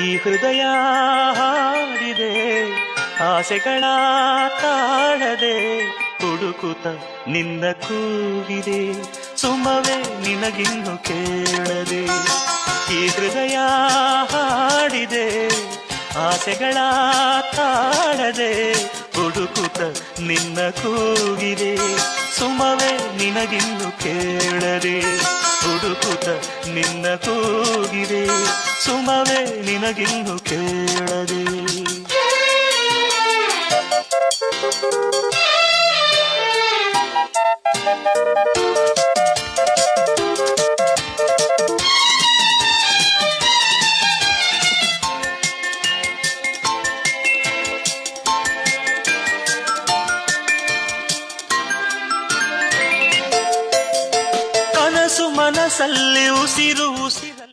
ಈ ಹೃದಯ ಹಾಡಿದೆ ಆಸೆಗಳ ತಾಳದೆ ಹುಡುಕುತ್ತ ನಿನ್ನ ಕೂಗಿದೆ ಸುಮವೇ ನಿನಗಿನ್ನು ಕೇಳದೆ. ಈ ಹೃದಯ ಹಾಡಿದೆ ಆಸೆಗಳ ತಾಳದೆ ಹುಡುಕುತ್ತ ನಿನ್ನ ಕೂಗಿದೆ ಸುಮವೇ ನಿನಗಿನ್ನು ಕೇಳದೆ. ಹುಡುಕುತ್ತ ನಿನ್ನ ಕೂಗಿದೆ ಸುಮವೇ ನಿನಗಿನ್ನು ಕೇಳದೆ. ಕನಸು ಮನಸ್ಸಲ್ಲಿ ಉಸಿರು ಉಸಿರ